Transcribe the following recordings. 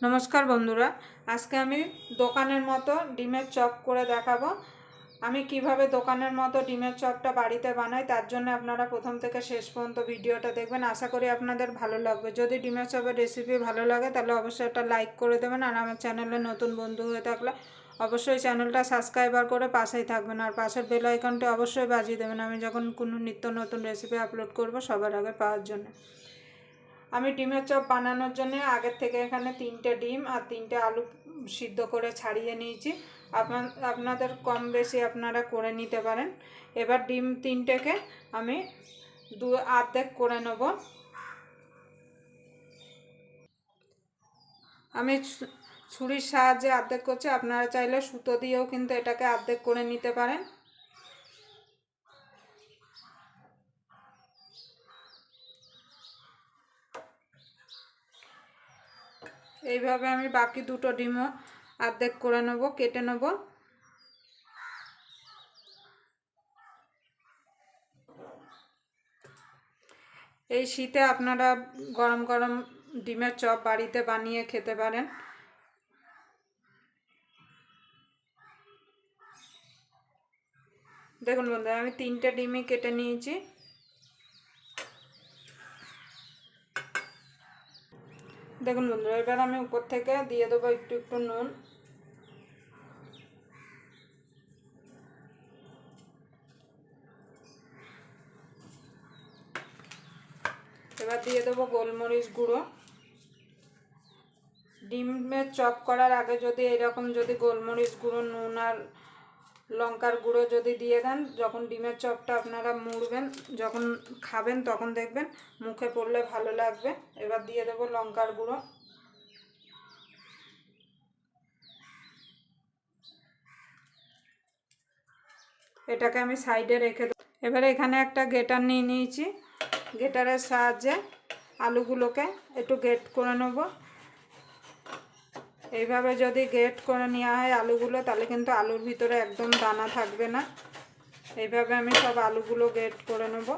নমস্কার বন্ধুরা, আজকে আমি দোকানের মতো ডিমের চপ করে দেখাবো। আমি কিভাবে দোকানের মতো ডিমের চপটা বাড়িতে বানাই তার জন্য আপনারা প্রথম থেকে শেষ পর্যন্ত ভিডিওটা দেখবেন। আশা করি আপনাদের ভালো লাগবে। যদি ডিমের চপের রেসিপি ভালো লাগে তাহলে অবশ্যই একটা লাইক করে দেবেন, আর আমার চ্যানেলে নতুন বন্ধু হয়ে থাকলে অবশ্যই চ্যানেলটা সাবস্ক্রাইবার করে পাশেই থাকবেন, আর পাশের বেল আইকনটা অবশ্যই বাজিয়ে দেবেন আমি যখন কোনো নিত্য নতুন রেসিপি আপলোড করব সবার আগে পাওয়ার জন্য। আমি ডিমের চপ বানানোর জন্য আগের থেকে এখানে 3টে ডিম আর 3টে আলু সিদ্ধ করে ছাড়িয়ে নিয়েছি। আপনাদের কম বেশি আপনারা করে নিতে পারেন। এবার ডিম 3টেকে আমি অর্ধেক করে নেব। আমি ছুরির সাহায্যে অর্ধেক করছি, আপনারা চাইলে সুতো দিয়েও কিন্তু এটাকে অর্ধেক করে নিতে পারেন। এইভাবে আমি বাকি দুটো ডিমও অর্ধেক করে নেব, কেটে নেব। এই শীতে আপনারা গরম গরম ডিমের চপ বাড়িতে বানিয়ে খেতে পারেন। দেখুন বন্ধুরা, আমি 3টে ডিমই কেটে নিয়েছি। দেখুন বন্ধুরা, এবার আমি উপর থেকে দিয়ে দেবো একটু একটু নুন। এবার দিয়ে দেবো গোলমরিচ গুঁড়ো। ডিমের চপ করার আগে যদি এরকম যদি গোলমরিচ গুঁড়ো, নুন আর লঙ্কার গুঁড়ো যদি দিয়ে দেন, যখন ডিমের চপটা আপনারা মুড়বেন, যখন খাবেন তখন দেখবেন মুখে পড়লে ভালো লাগবে। এবার দিয়ে দেবো লঙ্কার গুঁড়ো। এটাকে আমি সাইডে রেখে দেবো। এবারে এখানে একটা গ্রেটার নিয়ে নিয়েছি, গ্রেটারের সাহায্যে আলুগুলোকে একটু গ্রেট করে নেব। এইভাবে যদি গ্রেট করে নেওয়া হয় আলুগুলো, তাহলে কিন্তু আলুর ভিতরে একদম দানা থাকবে না। এইভাবে আমি সব আলুগুলো গ্রেট করে নেব।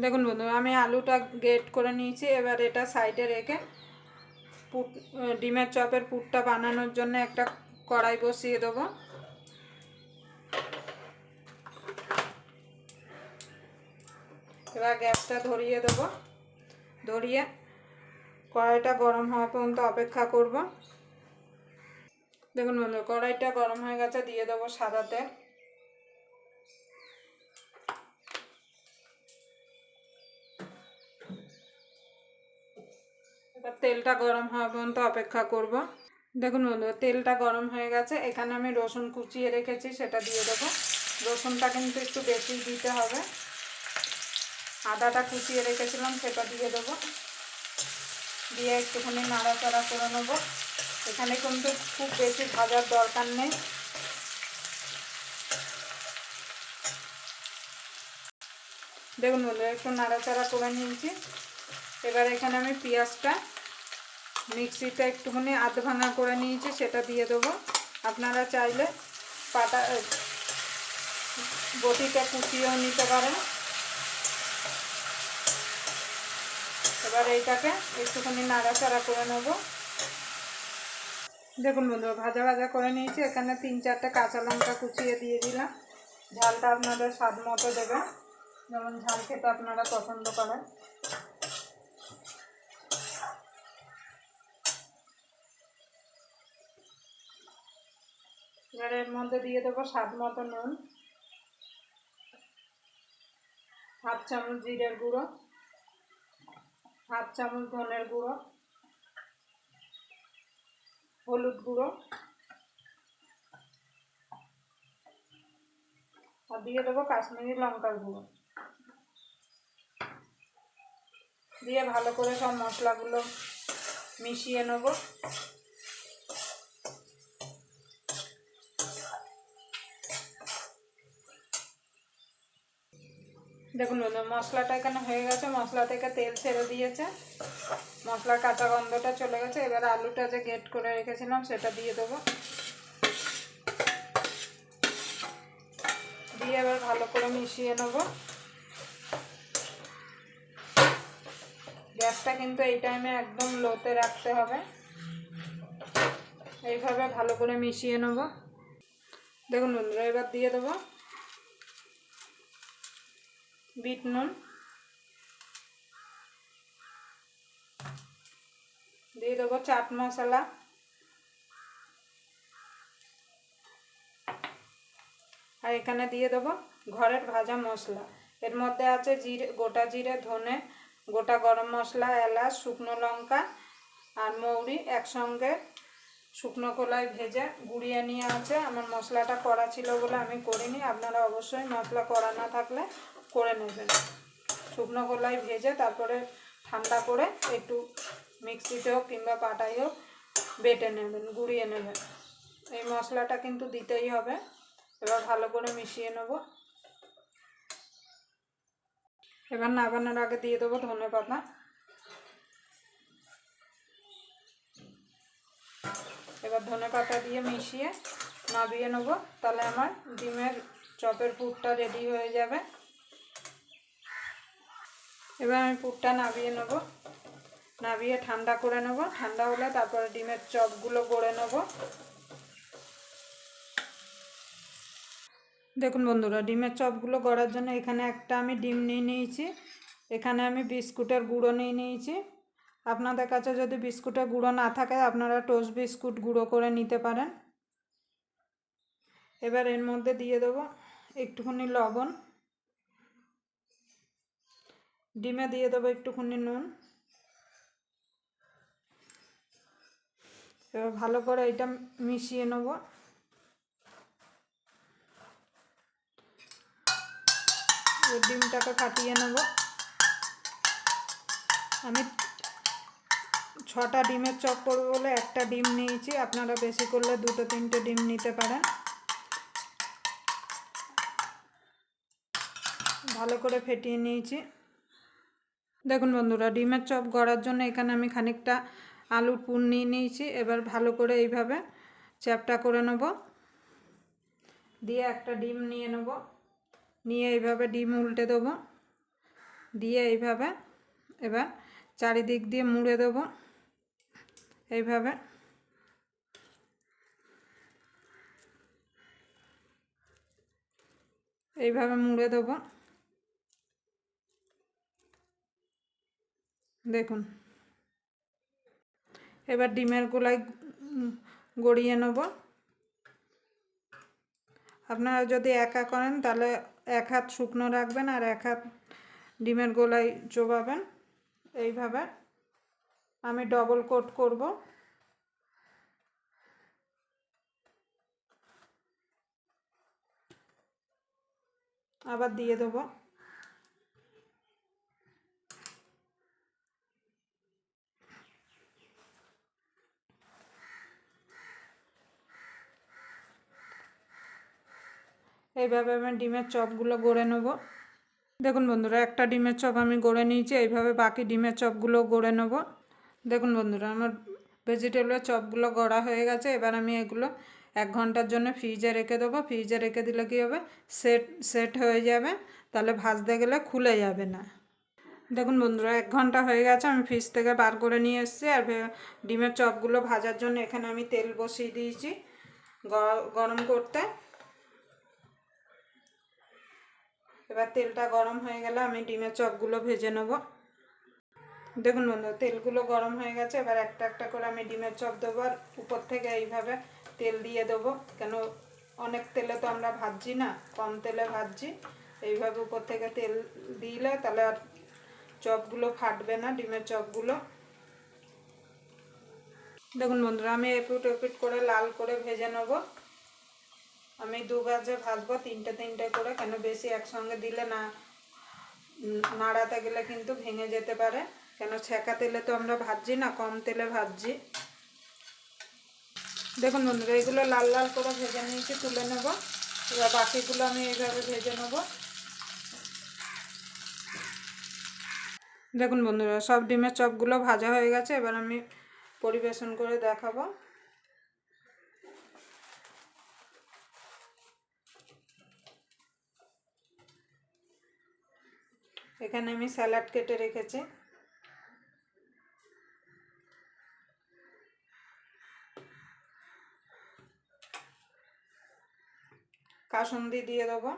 দেখুন বন্ধুরা, আমি আলুটা গ্রেট করে নিয়েছি। এবার এটা সাইডে রেখে ডিমের চপের পুরটা বানানোর জন্য একটা কড়াই বসিয়ে দেবো। এবার গ্যাসটা ধরিয়ে দেবো, ধরিয়ে কড়াইটা গরম হওয়া পর্যন্ত অপেক্ষা করব। দেখুন বন্ধুরা, কড়াইটা গরম হয়ে গেছে, দিয়ে দেবো সাদা তেল। এবার তেলটা গরম হওয়া পর্যন্ত অপেক্ষা করব। দেখুন বন্ধুরা, তেলটা গরম হয়ে গেছে। এখানে আমি রসুন কুচিয়ে রেখেছি, সেটা দিয়ে দেবো। রসুনটা কিন্তু একটু বেশি দিতে হবে। আদাটা কুচিয়ে রেখেছিলাম, সেটা দিয়ে দেবো। দিয়ে একটুখানি নাড়াচাড়া করে নেব। এখানে কিন্তু খুব বেশি ভাজার দরকার নেই। দেখুন বন্ধুরা, একটু নাড়াচাড়া করে নিয়েছি। এবার এখানে আমি পেঁয়াজটা মিক্সিতে একটুখানি আধ ভাঙা করে নিয়েছি, সেটা দিয়ে দেবো। আপনারা চাইলে পাটা বটিতে কুচিয়েও নিতে পারেন। এবার এইটাকে একটুখানি নাড়াচাড়া করে নেব। দেখুন বন্ধুরা, ভাজা ভাজা করে নিয়েছি। এখানে 3-4টে কাঁচা লঙ্কা কুচিয়ে দিয়ে দিলাম। ঝালটা আপনাদের স্বাদ মতো দেবেন, যেমন ঝাল খেতে আপনারা পছন্দ করেন। এবার এর মধ্যে দিয়ে দেবো স্বাদ মতো নুন, হাফ চামচ জিরের গুঁড়ো, হাফ চামচ ধনের গুঁড়ো, হলুদ গুঁড়ো, আর দিয়ে দেবো কাশ্মীরি লঙ্কার গুঁড়ো। দিয়ে ভালো করে সব মশলাগুলো মিশিয়ে নেব। দেখুন বন্ধুরা, মশলাটা এখানে হয়ে গেছে। মশলা থেকে তেল ছেড়ে দিয়েছে, মশলার কাঁচা গন্ধটা চলে গেছে। এবার আলুটা যে গ্রেট করে রেখেছিলাম সেটা দিয়ে দেবো। দিয়ে এবার ভালো করে মিশিয়ে নেব। গ্যাসটা কিন্তু এই টাইমে একদম লোতে রাখতে হবে। এইভাবে ভালো করে মিশিয়ে নেব। দেখুন বন্ধুরা, এবার দিয়ে দেবো বিট নুন, দিয়ে দেবো চাট মশলা, আর এখানে দিয়ে দেবো ঘরের ভাজা মশলা। এর মধ্যে আছে জিরে, গোটা জিরে, ধনে, গোটা গরম মশলা, এলাচ, শুকনো লঙ্কা আর মৌরি একসঙ্গে শুকনো কলাই ভেজে গুঁড়িয়ে নিয়ে আছে। আমার মশলাটা করা ছিল বলে আমি করিনি, আপনারা অবশ্যই মশলা করা না থাকলে করে নেবেন। শুকনো কলাই ভেজে তারপরে ঠান্ডা করে একটু মিক্সিতে হোক কিংবা পাটায় হোক বেটে নেবেন, গুঁড়িয়ে নেবেন। এই মশলাটা কিন্তু দিতেই হবে। এবার ভালো করে মিশিয়ে নেব। এবার নামানোর আগে দিয়ে দেবো ধনেপাতা। এবার ধনেপাতা দিয়ে মিশিয়ে নামিয়ে নেব। তাহলে আমার ডিমের চপের পুরটা রেডি হয়ে যাবে। এবার আমি পুরটা নামিয়ে নেব, নামিয়ে ঠান্ডা করে নেব। ঠান্ডা হলে তারপরে ডিমের চপগুলো গড়ে নেব। দেখুন বন্ধুরা, ডিমের চপগুলো গড়ার জন্য এখানে একটা আমি ডিম নিয়ে নিয়েছি। এখানে আমি বিস্কুটের গুঁড়ো নিয়ে নিয়েছি। আপনাদের কাছে যদি বিস্কুটের গুঁড়ো না থাকে আপনারা টোস্ট বিস্কুট গুঁড়ো করে নিতে পারেন। এবার এর মধ্যে দিয়ে দেবো একটুখানি লবণ, ডিমে দিয়ে দেবো একটুখানি নুন। এবার ভালো করে এটা মিশিয়ে নেব। ডিমটাকে ফাটিয়ে নেব। আমি 6টা ডিমের চপ করবো বলে একটা ডিম নিয়েছি, আপনারা বেশি করলে 2-3টে ডিম নিতে পারেন। ভালো করে ফেটিয়ে নিয়েছি। দেখুন বন্ধুরা, ডিমের চপ গড়ার জন্য এখানে আমি খানিকটা আলুর পুর নিয়ে নিয়েছি। এবার ভালো করে এইভাবে চ্যাপটা করে নেব, দিয়ে একটা ডিম নিয়ে নেব, নিয়ে এইভাবে ডিম উল্টে দেবো, দিয়ে এইভাবে এবার চারিদিক দিয়ে মুড়ে দেবো। এইভাবে এইভাবে মুড়ে দেবো। দেখুন, এবার ডিমের গোলায় গড়িয়ে নেব। আপনারা যদি একা করেন তাহলে এক হাত শুকনো রাখবেন আর এক হাত ডিমের গোলায় চোবাবেন। এইভাবে আমি ডবল কোট করব। আবার দিয়ে দেবো। এইভাবে আমি ডিমের চপগুলো গড়ে নেব। দেখুন বন্ধুরা, একটা ডিমের চপ আমি গড়ে নিয়েছি। এইভাবে বাকি ডিমের চপগুলো গড়ে নেব। দেখুন বন্ধুরা, আমার ভেজিটেবলের চপগুলো গড়া হয়ে গেছে। এবার আমি এগুলো 1 ঘন্টার জন্য ফ্রিজে রেখে দেবো। ফ্রিজে রেখে দিলে কী হবে, সেট হয়ে যাবে, তাহলে ভাজতে গেলে খুলে যাবে না। দেখুন বন্ধুরা, 1 ঘন্টা হয়ে গেছে, আমি ফ্রিজ থেকে বার করে নিয়ে এসেছি। আর ডিমের চপগুলো ভাজার জন্য এখানে আমি তেল বসিয়ে দিয়েছি গরম করতে। এবার তেলটা গরম হয়ে গেলে আমি ডিমের চপগুলো ভেজে নেব। দেখুন বন্ধুরা, তেলগুলো গরম হয়ে গেছে। এবার একটা একটা করে আমি ডিমের চপ দেবো, আর উপর থেকে এইভাবে তেল দিয়ে দেবো। কেন অনেক তেলে তো আমরা ভাজছি না, কম তেলে ভাজছি। এইভাবে উপর থেকে তেল দিলে তাহলে আর চপগুলো ফাটবে না, ডিমের চপগুলো। দেখুন বন্ধুরা, আমি এপিট ওপিট করে লাল করে ভেজে নেব। আমি 2 ভাজে ভাজবো, 3টে করে, কেন বেশি একসঙ্গে দিলে নাড়াতে গেলে কিন্তু ভেঙে যেতে পারে। কেন ছেঁকা তেলে তো আমরা ভাজছি না, কম তেলে ভাজছি। দেখুন বন্ধুরা, এগুলো লাল লাল করে ভেজে নিয়েছি, তুলে নেব। এবার বাকিগুলো আমি এইভাবে ভেজে নেব। দেখুন বন্ধুরা, সব ডিমের চপগুলো ভাজা হয়ে গেছে। এবার আমি পরিবেশন করে দেখাবো। এখানে আমি স্যালাড কেটে রেখেছি। কাসুন্দি দিয়ে দেবো।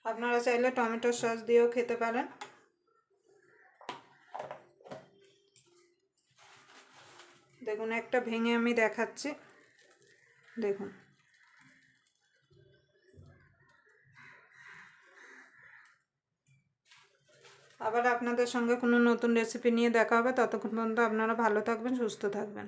আপনারা চাইলে টমেটো সস দিয়েও খেতে পারেন। দেখুন একটা ভেঙে আমি দেখাচ্ছি, দেখুন। আবার আপনাদের সঙ্গে কোনো নতুন রেসিপি নিয়ে দেখা হবে। ততক্ষণ পর্যন্ত আপনারা ভালো থাকবেন, সুস্থ থাকবেন।